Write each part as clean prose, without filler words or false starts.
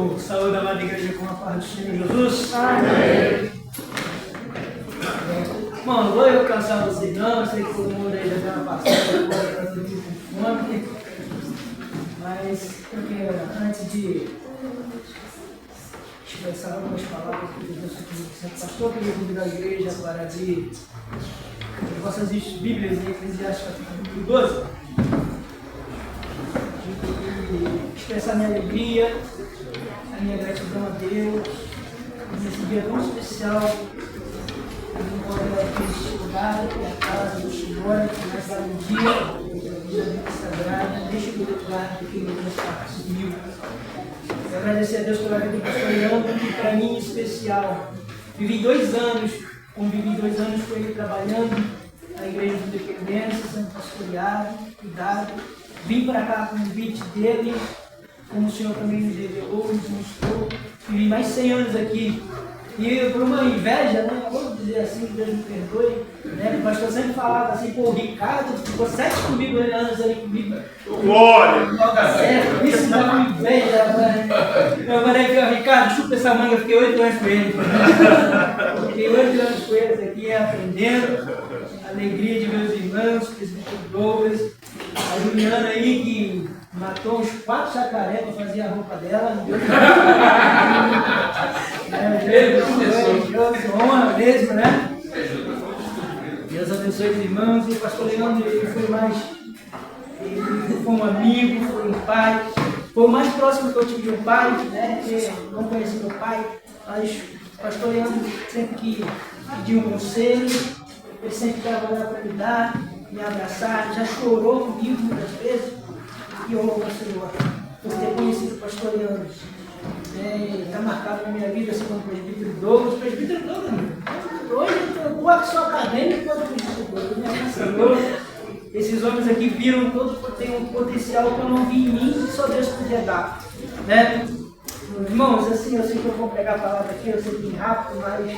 Eu saúdo a amada igreja com a paz do Senhor Jesus. Amém. Bom, não vou eu cansar vocês não, eu sei que todo mundo aí já deu uma passada agora para todo mundo com fome. Mas eu quero, antes de expressar algumas palavras que Deus tem pastor, eu queria convidar a igreja para abrir vossas Bíblias em Eclesiastes capítulo 12. E expressar minha alegria, a minha gratidão a Deus, nesse dia tão especial, aqui neste lugar, que é a casa do Senhor, que vai dar um dia sagrada, neste lugar que Deus está comigo. Quero agradecer a Deus pela vida do pastor Leandro, que para mim é especial. Vivi 2 anos, convivi 2 anos com ele trabalhando na Igreja de Independência, sendo pastoreado, cuidado. Vim para cá com o convite dele, como o Senhor também nos revelou, nos mostrou. Vivi mais 100 anos aqui. E por uma inveja, né? Vamos dizer assim, Deus me perdoe, né? O pastor sempre falava assim, pô, o Ricardo ficou 7 anos ali comigo. Glória! Isso dá uma inveja, né? Eu falei que Ricardo, chupa essa manga, eu fiquei 8 anos com ele. Fiquei 8 anos com eles aqui, aprendendo. Alegria de meus irmãos, presbítero Douglas, a Juliana aí que matou uns 4 jacaré para fazer a roupa dela, não deu honra mesmo, né? Deus abençoe os irmãos. E o pastor Leandro, ele foi mais, ele foi um amigo, foi um pai, foi o mais próximo que eu tive de um pai, né? Porque não conheci meu pai, mas o pastor Leandro sempre que pediu um conselho, ele sempre estava lá para me dar, me abraçar, já chorou comigo muitas vezes. E eu louvo ao Senhor por ter conhecido o pastor Leandro. Está marcado na minha vida, assim como o presbítero Douglas. O presbítero Douglas, hoje eu estou aqui só acadêmico quanto o presbítero Douglas. Esses homens aqui viram todos que têm um potencial que eu não vi em mim e só Deus podia dar. Né? Irmãos, assim, eu sei que eu vou pegar a palavra aqui, eu sei que é rápido, mas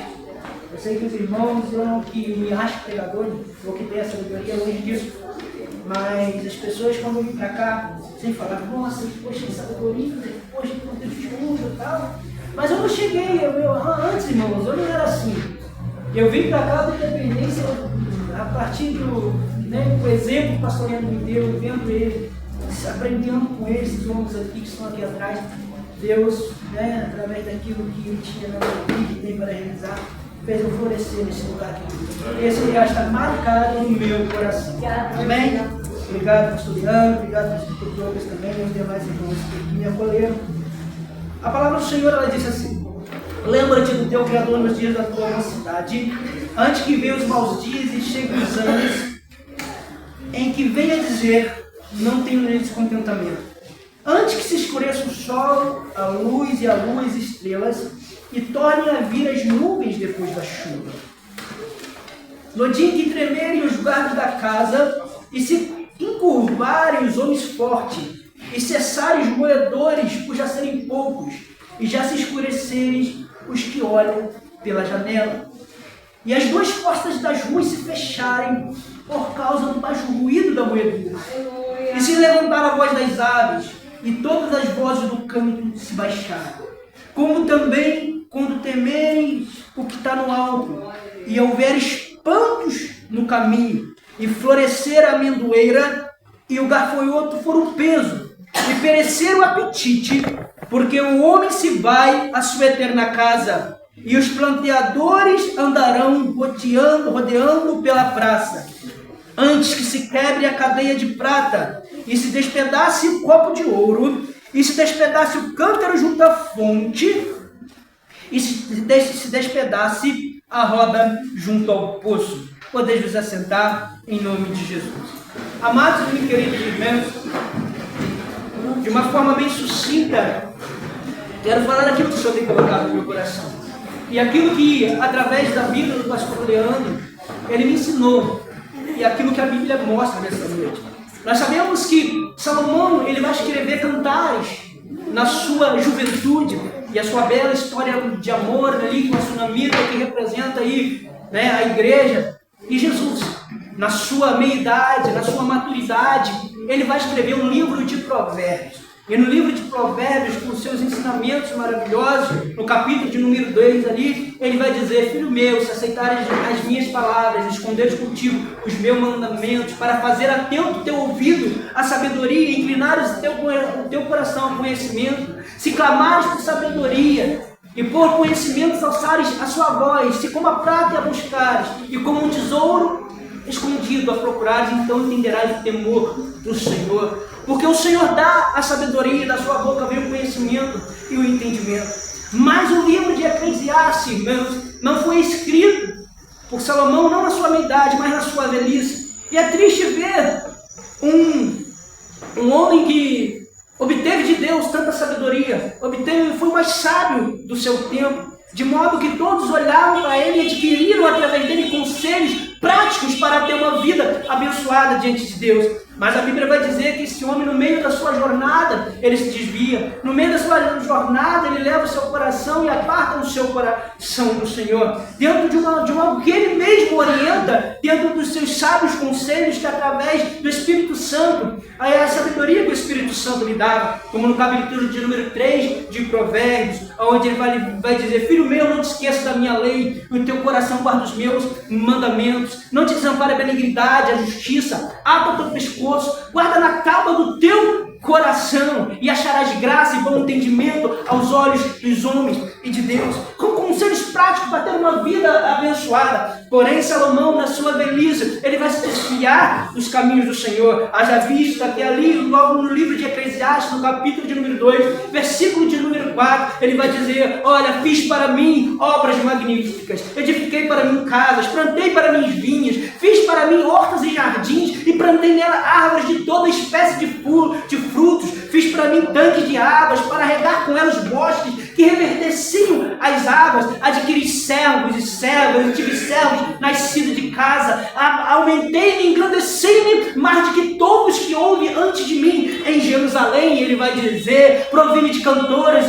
eu sei que os irmãos, eu não que me acho pregador, ou que tenho a sabedoria longe disso. Mas as pessoas, quando vêm para cá, sempre falam, nossa, poxa, sabedoria, poxa, quanto eu estudo e tal. Mas eu não cheguei, antes, irmãos, eu não era assim. Eu vim para cá da Independência a partir do exemplo que o pastor Leandro me deu, vendo ele, aprendendo com eles, esses homens aqui que estão aqui atrás. Deus, através daquilo que ele tinha na minha vida, que tem para realizar, fez eu florescer nesse lugar aqui. Esse lugar está marcado no meu coração. Amém? Obrigado, pastor Leandro, obrigado, pastor Douglas também, e os demais irmãos que me acolheram. A palavra do Senhor, ela disse assim: lembra-te do teu Criador nos dias da tua mocidade, antes que venham os maus dias e cheguem os anos em que venha dizer, não tenho descontentamento. Antes que se escureça o sol, a luz estrelas, e tornem a vir as nuvens depois da chuva. No dia em que tremerem os guardas da casa, e se encurvarem os homens fortes, e cessarem os moedores, por já serem poucos, e já se escurecerem os que olham pela janela. E as 2 portas das ruas se fecharem por causa do baixo ruído da moedura. E se levantar a voz das aves, e todas as vozes do campo se baixarem. Como também quando temeres o que está no alto, e houver espantos no caminho, e florescer a amendoeira, e o gafanhoto for um peso, e perecer o apetite, porque o homem se vai à sua eterna casa, e os planteadores andarão rodeando pela praça, antes que se quebre a cadeia de prata, e se despedace o copo de ouro, e se despedace o cântaro junto à fonte, e se despedace a roda junto ao poço. Podeis vos assentar em nome de Jesus. Amados e queridos irmãos, de uma forma bem sucinta, quero falar aquilo que o Senhor tem colocado no meu coração. E aquilo que, através da vida do pastor Leandro, ele me ensinou. E aquilo que a Bíblia mostra nessa noite. Nós sabemos que Salomão, ele vai escrever cantares na sua juventude, e a sua bela história de amor ali com a sunamita, que representa aí, a igreja, e Jesus, na sua meia-idade, na sua maturidade, ele vai escrever um livro de provérbios. E no livro de Provérbios, com os seus ensinamentos maravilhosos, no capítulo de número 2 ali, ele vai dizer: filho meu, se aceitares as minhas palavras, esconderes contigo os meus mandamentos, para fazer atento o teu ouvido à sabedoria, e inclinares o teu coração ao conhecimento, se clamares por sabedoria, e por conhecimento alçares a sua voz, se como a prata a buscares, e como um tesouro escondido a procurares, então entenderás o temor do Senhor. Porque o Senhor dá a sabedoria, e da sua boca vem o conhecimento e o entendimento. Mas o livro de Eclesiastes, irmãos, não foi escrito por Salomão, não na sua meia-idade, mas na sua velhice. E é triste ver um homem que obteve de Deus tanta sabedoria, foi o mais sábio do seu tempo, de modo que todos olhavam para ele e adquiriram através dele conselhos práticos para ter uma vida abençoada diante de Deus. Mas a Bíblia vai dizer que esse homem, no meio da sua jornada, ele se desvia. No meio da sua jornada, ele leva o seu coração e aparta o seu coração do Senhor. Dentro de algo que ele mesmo orienta, dentro dos seus sábios conselhos, que através do Espírito Santo, a sabedoria que o Espírito Santo lhe dava. Como no capítulo de número 3 de Provérbios, onde ele vai dizer: filho meu, não te esqueças da minha lei, no teu coração guarda os meus mandamentos. Não te desampare a benignidade, a justiça, ata o teu pescoço, guarda na calma do teu coração, e acharás graça e bom entendimento aos olhos dos homens e de Deus. Com conselhos práticos para ter uma vida abençoada. Porém, Salomão, na sua velhice, ele vai se desviar dos caminhos do Senhor. Haja vista que ali, logo no livro de Eclesiastes, no capítulo de número 2, versículo de número 4, ele vai dizer: olha, fiz para mim obras magníficas, edifiquei para mim casas, plantei para mim vinhas, fiz para mim hortas e jardins, e plantei nela árvores de toda espécie de frutos, fiz para mim tanques de águas, para regar com elas bosques que reverdeciam as águas, adquiri servos e servas, e tive servos nascidos de casa, aumentei-me e engrandeci-me mais do que todos que houve antes de mim em Jerusalém. Ele vai dizer: provi-me de cantoras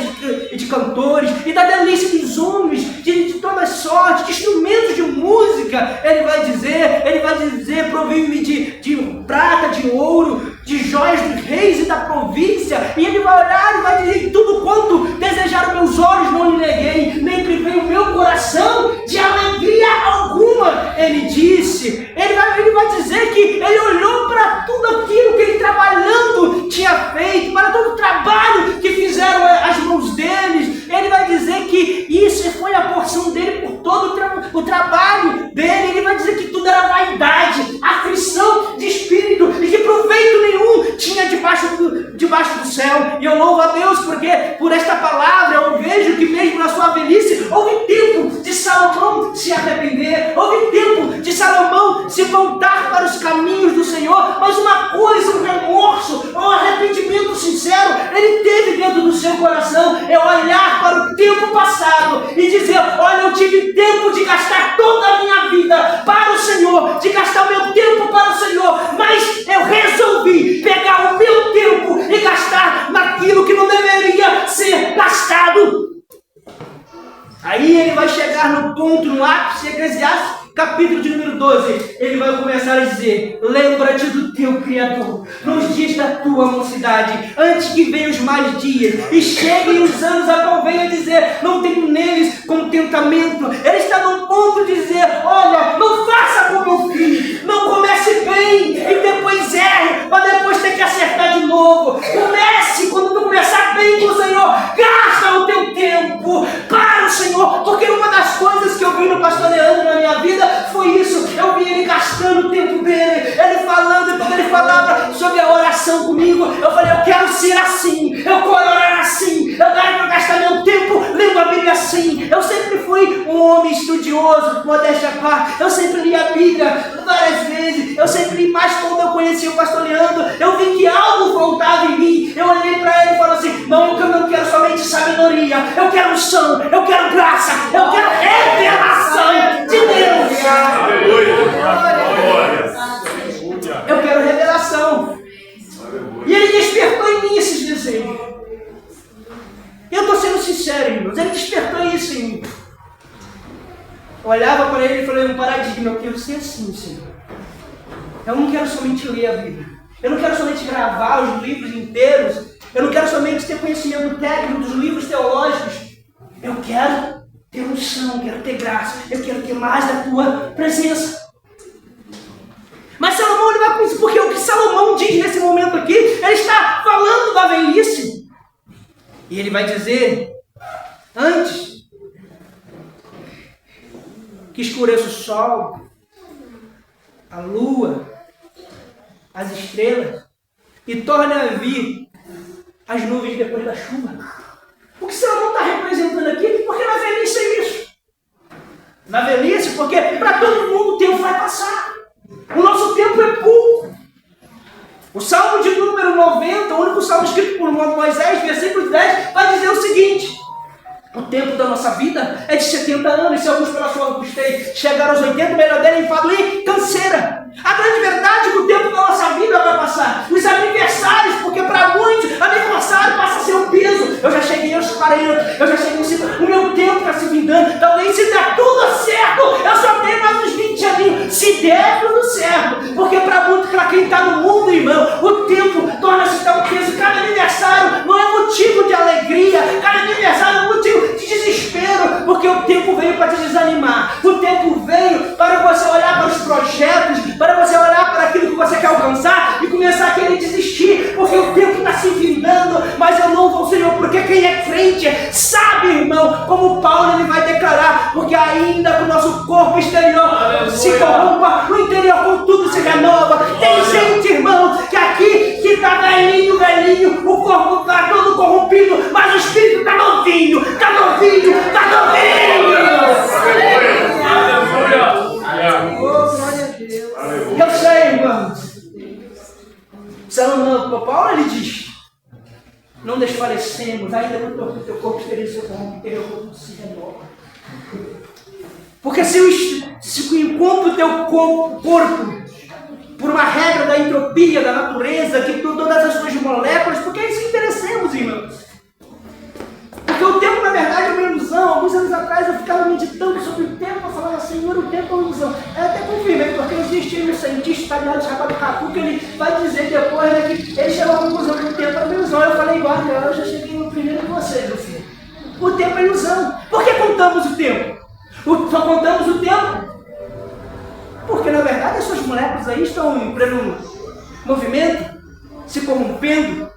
e de cantores, e da delícia dos homens, de toda sorte, de instrumentos de música. Ele vai dizer, provi-me de prata, de ouro, de joias dos reis e da província. E ele vai olhar e vai dizer: tudo quanto desejaram meus olhos não lhe neguei, nem privei o meu coração de alegria alguma. Ele disse, ele vai dizer que ele olhou para tudo aquilo que ele trabalhando tinha feito, para todo o trabalho que fizeram as mãos deles. Ele vai dizer que isso foi a porção dele por todo o trabalho dele. Ele vai dizer que tudo era vaidade, aflição de espírito, e que proveito nenhum tinha debaixo do céu. E eu louvo a Deus porque por esta palavra eu vejo que mesmo na sua velhice houve tempo de Salomão se arrepender, houve tempo de Salomão se voltar para os caminhos do Senhor. Mas uma coisa, um remorso, um arrependimento sincero ele teve dentro do seu coração, é olhar para o tempo passado e dizer: olha, eu tive tempo de gastar toda a minha vida para o Senhor, de gastar o meu tempo para o Senhor, mas eu resolvi pegar o meu tempo e gastar naquilo que não deveria ser gastado. Aí ele vai chegar no ponto, no ápice de Eclesiastes, capítulo de número 12, ele vai começar a dizer: lembra-te do teu Criador nos dias da tua mocidade, antes que venham os mais dias e cheguem os anos a qual venha dizer: não tenho neles contentamento. Ele está num ponto de dizer: olha, não faça como eu fiz, não comece bem e depois erre, para depois ter que acertar de novo. Comece, quando tu começar bem com o Senhor, gasta o teu tempo para o Senhor, porque uma das coisas que eu vi no pastor Leandro na minha vida foi isso. Eu vi ele gastando o tempo dele, ele falando, e quando ele falava sobre a oração comigo, eu falei: eu quero ser assim, eu quero orar assim, eu quero gastar meu tempo lendo a Bíblia assim. Eu sempre fui um homem estudioso, modéstia à parte, eu sempre li a Bíblia várias vezes, eu sempre li, mais quando eu conheci o pastor Leandro, eu vi que algo faltava em mim. Eu olhei para ele e falei assim: não, eu não quero somente sabedoria, eu quero unção, eu quero graça, eu quero revelação de Deus. Eu quero revelação. E ele despertou em mim esses desejos. Eu estou sendo sincero, irmãos, ele despertou isso em mim. Eu olhava para ele e falei: um paradigma, eu quero ser assim, Senhor. Eu não quero somente ler a Bíblia, eu não quero somente gravar os livros inteiros Eu não quero somente ter conhecimento técnico dos livros teológicos. Eu quero ter unção, quero ter graça. Eu quero ter mais da tua presença. Mas Salomão ele vai com isso, porque o que Salomão diz nesse momento aqui, ele está falando da velhice. E ele vai dizer, antes que escureça o sol, a lua, as estrelas, e torne a vir as nuvens depois da chuva. O que Salomão está representando aqui, porque na velhice é isso. Na velhice, porque para todo mundo o tempo vai passar. O nosso tempo é pouco. O Salmo de número 90, o único salmo escrito por Moisés, versículo 10, vai dizer o seguinte: o tempo da nossa vida é de 70 anos, se alguns pela sua angústia chegar aos 80, melhor dela enfado e canseira. A grande verdade é que o tempo da nossa vida vai passar. Os aniversários, porque para muitos, aniversário passa a ser um peso. Eu já cheguei aos 40, eu já cheguei aos 50, o meu tempo está se vindando. Talvez se der tudo certo, eu só tenho mais uns 20 aninhos. Se der tudo certo, porque para muitos, para quem está no mundo, irmão, o tempo torna-se tão peso. Cada aniversário não é motivo de alegria, cada aniversário é motivo de desespero, porque o tempo veio para te desanimar. O tempo veio para você olhar para os projetos, para você olhar para aquilo que você quer alcançar e começar a querer desistir, porque o tempo está se findando. Mas eu louvo ao Senhor, porque quem é crente sabe, irmão, como Paulo ele vai declarar, porque ainda que o nosso corpo exterior se corrompa, o interior contudo se renova. Tem gente, irmão, que aqui que está velhinho, o corpo está todo corrompido, mas o espírito está novinho, está novinho, está novinho. Eu sei, irmãos. Salomão, Paulo ele diz: não desfalecemos, ainda que o teu corpo exterior se renova. Porque enquanto o teu corpo, por uma regra da entropia, da natureza, que todas as suas moléculas, porque é isso que interessamos, irmãos. Porque o tempo, na verdade, é uma ilusão. Alguns anos atrás eu ficava meditando sobre o tempo, eu falava, Senhor, o tempo é uma ilusão. Eu até confirmei, porque existe um cientista italiano chamado Catu, que ele vai dizer depois, né, que ele chegou à conclusão que o tempo é uma ilusão. Eu falei, igual, eu já cheguei no primeiro de vocês, meu filho. O tempo é ilusão. Por que contamos o tempo? Só contamos o tempo porque, na verdade, as suas moléculas aí estão em pleno movimento, se corrompendo,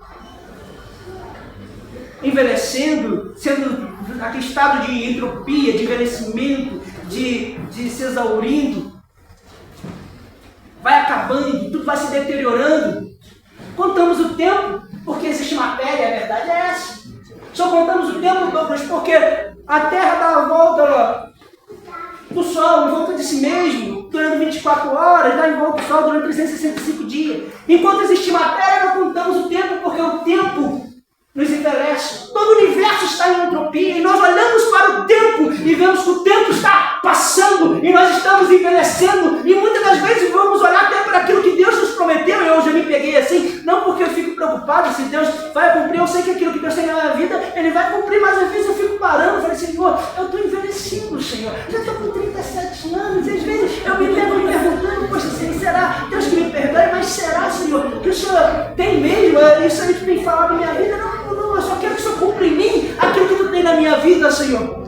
envelhecendo, sendo aquele estado de entropia, de envelhecimento, de se exaurindo, vai acabando, tudo vai se deteriorando. Contamos o tempo porque existe matéria, a verdade é essa. Só contamos o tempo, Douglas, porque a Terra dá a volta do Sol, em volta de si mesmo, durante 24 horas, dá em volta do Sol durante 365 dias. Enquanto existe matéria, nós contamos o tempo porque o tempo nos envelhece. Todo o universo está em entropia e nós olhamos para o tempo e vemos que o tempo está passando e nós estamos envelhecendo e muitas das vezes vamos olhar até para aquilo que Deus nos prometeu. E eu já me peguei assim, não porque eu fico preocupado se Deus vai cumprir, eu sei que aquilo que Deus tem na minha vida, Ele vai cumprir, mas às vezes eu fico parando e falo, Senhor, eu estou envelhecendo, Senhor, já estou com 37 anos e às vezes eu me pego me perguntando, poxa, Senhor, será, Deus que me perdoe, mas será, Senhor, que o Senhor tem mesmo, isso aí que tem falado na minha vida? Não, eu só quero que o Senhor cumpra em mim aquilo que Tu tem na minha vida, Senhor.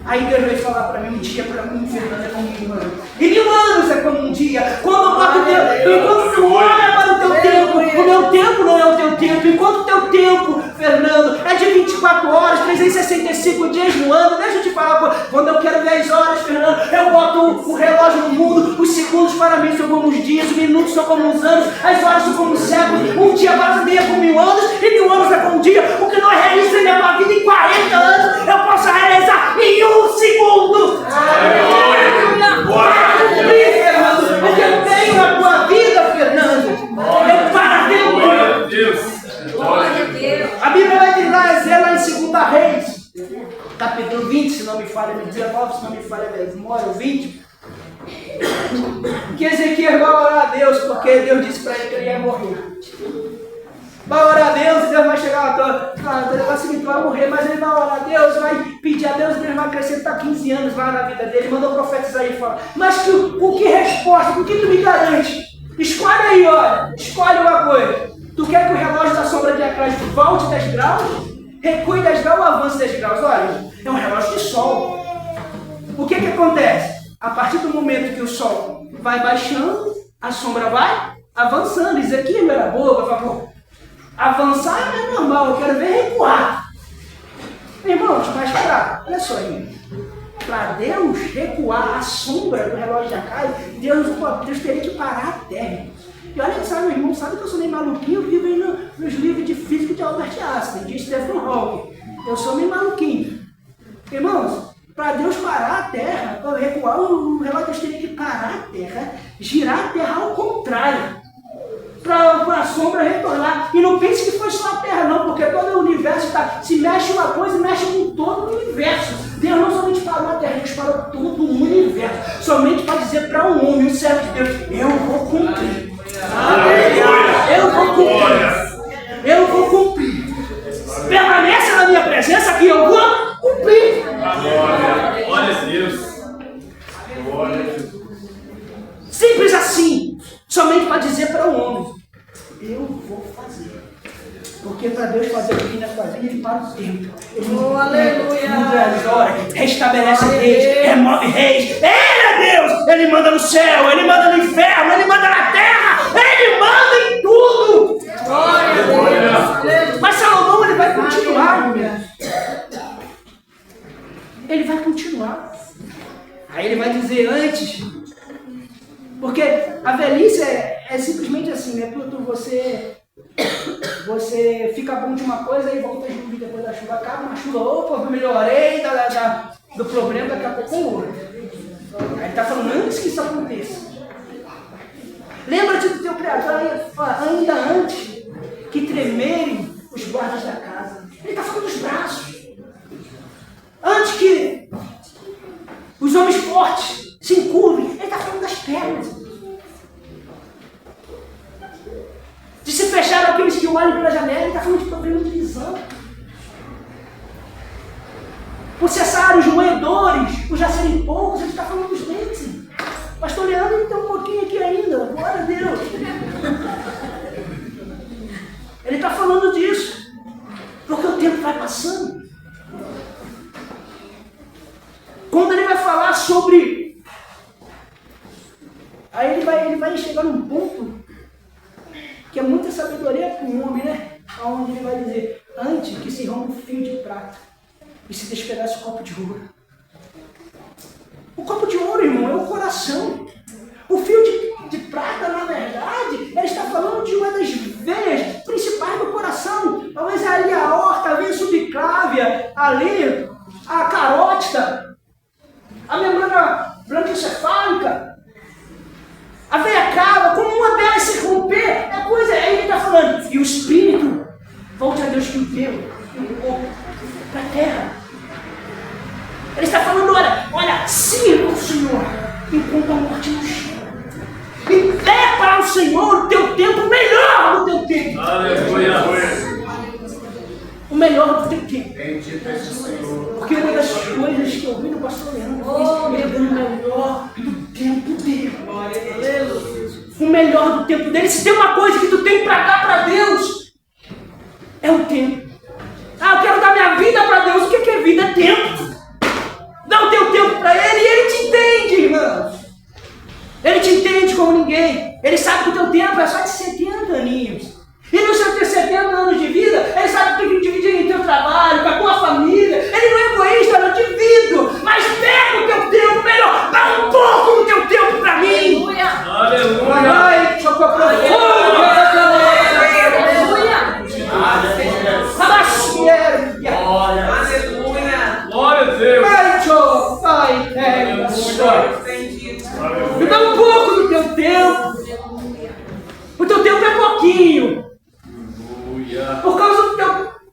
Aí Deus vai falar para mim, um dia para mim, Fernando, é como 1.000 anos. E 1.000 anos é como um dia. Quando eu boto o tempo, enquanto tu olha para o teu tempo, o meu tempo não é o teu tempo. Enquanto o teu tempo, Fernando, é de 24 horas, 365 dias no ano. Deixa eu te falar, quando eu quero 10 horas, Fernando, eu boto o relógio no mundo, os segundos para mim são como os dias, os minutos são como os anos, as horas são como os séculos. Um dia passa meia com 1.000 anos e 1.000 anos é como um dia. O que nós realizamos na minha vida em 40 anos, eu posso realizar em 1 segundo. O que eu tenho na tua vida, Fernando, é para Deus. A Bíblia vai dizer lá em 2 Reis, capítulo 20, se não me falha, 19, se não me falha a memória, 20, que Ezequiel vai orar a Deus, porque Deus disse para ele que ele ia morrer. Vai orar a Deus e Deus vai chegar o negócio seguinte, vai morrer, mas ele vai orar a Deus, vai pedir a Deus, Deus vai acrescentar 15 anos lá na vida dele, mandou profetizar aí e falar, mas com que resposta, com que tu me garante? Escolhe aí, olha, escolhe uma coisa. Tu quer que o relógio da sombra de Eclésio volte 10 graus, recue 10 graus ou avance 10 graus. Olha, é um relógio de sol. O que acontece? A partir do momento que o sol vai baixando, a sombra vai avançando. Isso aqui é meia boca, por favor. Avançar é normal, eu quero ver recuar. Irmãos, mas olha só aí. Para Deus recuar a sombra do relógio da casa, Deus teria que parar a terra. E olha, sabe, meu irmão, sabe que eu sou meio maluquinho, eu vivo aí nos livros de física de Albert Einstein, de Stephen Hawking. Eu sou meio maluquinho. Irmãos, para Deus parar a terra, para recuar o relógio, Deus teria que parar a terra, girar a terra ao contrário, para a sombra retornar. E não pense que foi só a terra, não, porque todo o universo se mexe uma coisa e mexe com todo o universo. Deus não somente parou a terra, Deus parou todo o universo, somente para dizer para um homem, um servo de Deus, eu vou cumprir. Eu vou cumprir. Eu vou cumprir. Permaneça na minha presença que eu vou cumprir. Glória a Deus. Glória a Deus. Simples assim. Somente para dizer para o homem, eu vou fazer. Porque para Deus fazer o que na sua vida, Ele para o tempo. Ele muda as horas, restabelece reis, remove reis. Ele é Deus! Ele manda no céu, Ele manda no inferno, Ele manda na terra, Ele manda em tudo! Glória a Deus! Mas Salomão, ele vai continuar, ele vai continuar. Aí ele vai dizer antes, porque a velhice é simplesmente assim, né? Você fica bom de uma coisa e volta a juve depois da chuva, acaba uma chuva, opa, melhorei do problema, daqui a pouco tem outro. Aí ele está falando antes que isso aconteça. Lembra-te do teu Criador ainda antes que tremerem os guardas da casa. Ele está falando dos braços. Antes que os homens fortes se encurvem, ele está falando das pernas. De se fechar aqueles que olham pela janela, ele está falando de problema de visão. Por cessarem os roedores, por já serem poucos, ele está falando dos dentes. Pastor Leandro, ele tem um pouquinho aqui ainda, glória a Deus. Ele está falando disso, porque o tempo vai passando. Quando ele vai falar sobre... Aí ele vai chegar num ponto que é muita sabedoria para um homem, né? Onde ele vai dizer, antes que se rompa o fio de prata e se despedace o copo de ouro. O copo de ouro, irmão, é o coração. O fio de prata, na verdade, ele está falando de uma das veias principais do coração. Talvez ali a aorta, a veia subclávia, ali a carótida, a membrana branquicefálica, a veia cava, como uma delas se romper, é coisa, aí ele está falando, e o espírito, volte a Deus que o deu, e o corpo, para a terra. Ele está falando, olha, sirva o Senhor, enquanto a morte não chega. E dê para o Senhor o teu tempo, melhor do teu tempo. Aleluia. O melhor do teu tempo. Porque uma das coisas que eu vi no pastor Leandro foi ele dando o melhor do tempo dele. O melhor do tempo dele. Se tem uma coisa que tu tem para dar para Deus, é o tempo. Eu quero dar minha vida para Deus. O que é vida? É tempo. Dá o teu tempo para Ele e Ele te entende, irmãos. Ele te entende como ninguém. Ele sabe que o teu tempo é só de 70 aninhos. E no seu ter 70 anos de vida, Ele sabe que tem que dividir em teu trabalho, com a tua família. Ele não é egoísta, não divido. Mas pega o teu tempo melhor. Dá um pouco do teu tempo para mim. Aleluia. Ai, chocou profundo. Glória a Deus. Me dá um pouco do teu tempo. O teu tempo é pouquinho. Por causa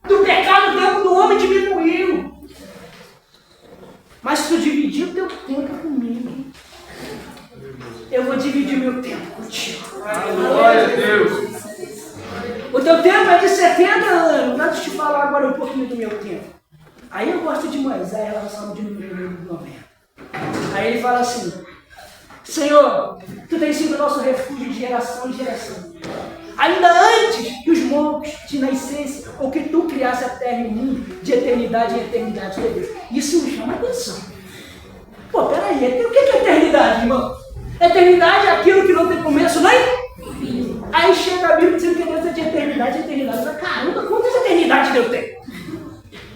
do pecado, o tempo do homem diminuiu. Mas se tu dividir o teu tempo comigo, eu vou dividir meu tempo contigo. Glória a Deus. O teu tempo é de 70 anos. Deixa eu te falar agora um pouquinho do meu tempo. Aí eu gosto de Moisés, ela Salmo de número 90. Aí ele fala assim, Senhor, Tu tens sido nosso refúgio de geração em geração. Ainda antes que os montes te nascessem, ou que tu criasse a terra e o mundo, de eternidade em eternidade, meu Deus. Isso me chama a atenção. Pô, peraí, o que é eternidade, irmão? Eternidade é aquilo que não tem começo nem fim. Aí chega a Bíblia dizendo que Deus é de eternidade em eternidade. Mas, caramba, quantas eternidades Deus tem?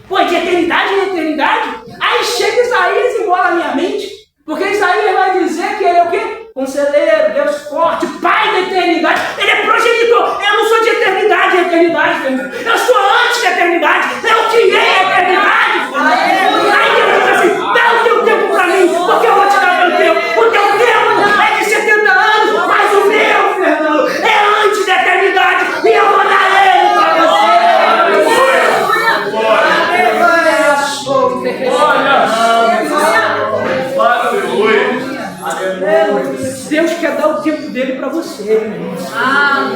Pô, de eternidade em eternidade? Aí chega Isaías e embola a minha mente, porque Isaías vai dizer que ele é o quê? Conselheiro, Deus forte, Pai da eternidade. Ele é progenitor. Eu não sou de eternidade em eternidade, meu irmão. Eu sou antes da eternidade. Eu criei a eternidade. Aí Deus diz assim, dá o teu tempo para mim, porque eu vou te dar o meu tempo. O teu tempo é de 70 anos, mas o meu, Fernando, é antes da eternidade. E eu vou dar ele para você. Deus quer dar o tempo dele para você, irmão.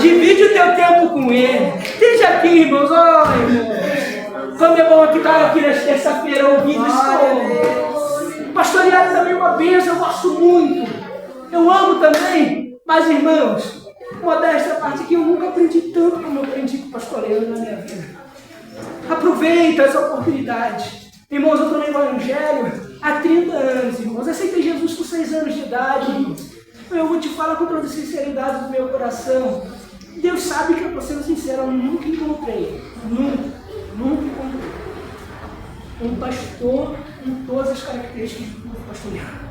Divide o teu tempo com ele. Esteja aqui, irmãos. Oh, irmãos. Como é bom aqui estar aqui nesta terça-feira ouvindo isso. Pastoreado também é uma bênção, eu gosto muito. Eu amo também. Mas, irmãos, modéstia parte aqui, eu nunca aprendi tanto como eu aprendi com pastoreando na minha vida. Aproveita essa oportunidade. Irmãos, eu estou no Evangelho há 30 anos, irmãos. Aceitei Jesus com 6 anos de idade, irmãos. Eu vou te falar com toda a sinceridade do meu coração. Deus sabe que eu estou sendo sincero, eu nunca encontrei. Nunca encontrei um pastor com todas as características do pastoreado.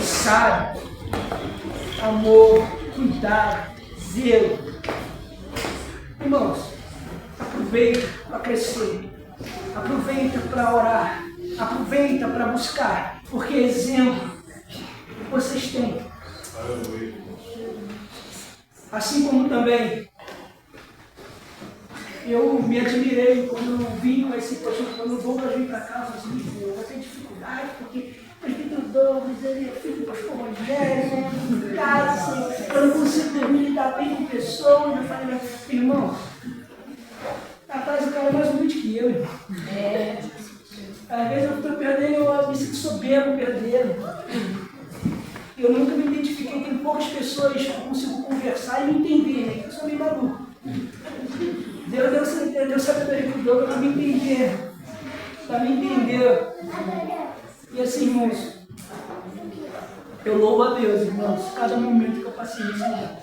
Sabe, amor, cuidado, zelo. Irmãos, aproveita para crescer. Aproveita para orar, aproveita para buscar, porque exemplo vocês têm. Assim como também eu me admirei quando eu vim com esse pastor, quando o Douglas veio para cá, eu falei assim, eu vou ter dificuldade, porque o Espírito Douglas, ele é filho do pastor Rogério, em casa, eu não consigo dormir, lidar bem com pessoas. Eu falei, irmão, rapaz, o cara é mais humilde que eu, irmão. Às vezes eu estou perdendo, eu me sinto soberbo perdendo. Eu nunca me identifiquei, tem poucas pessoas que eu consigo conversar e me entender, né? Eu sou meio maluco. Deus sabedoria para o Douglas para me entender. Para me entender. E assim, irmãos, eu louvo a Deus, irmãos, cada momento que eu passei nesse lugar.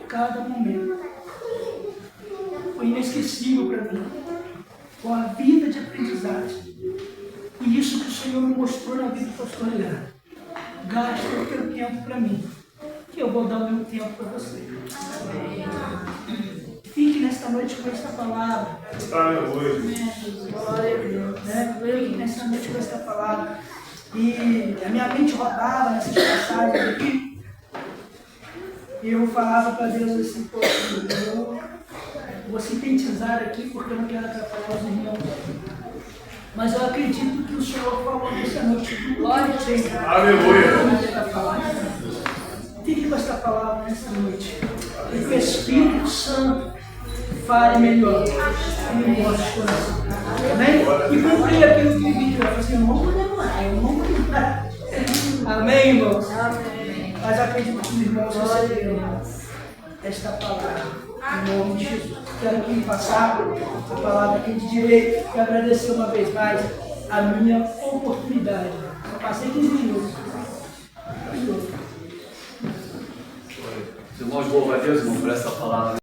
Cada momento. Foi inesquecível para mim. Com a vida de aprendizagem. E isso que o Senhor me mostrou na vida do pastor Leandro. Gasta o teu tempo para mim, que eu vou dar o meu tempo para você. Fique nesta noite com esta palavra. Glória a Deus. Fique nesta noite com esta palavra. E a minha mente rodava nessas passagens aqui. E eu falava para Deus assim, pô, eu vou sintetizar aqui porque eu não quero atrapalhar os irmãos. Mas eu acredito que o Senhor falou nessa noite. Glória a Deus. Aleluia. Fique com esta palavra nessa noite. E que o Espírito Santo fale melhor no nosso coração. Amém? E cumprir aquilo que o vídeo vai fazer. Não vou demorar, eu não vou demorar. Amém, irmãos? Amém. Mas acredito que os irmãos receberam esta palavra. Em nome de Jesus. Quero aqui passar a palavra aqui de direito e agradecer uma vez mais a minha oportunidade. Eu passei 15 minutos. Os irmãos louvam a Deus, irmão, por essa palavra.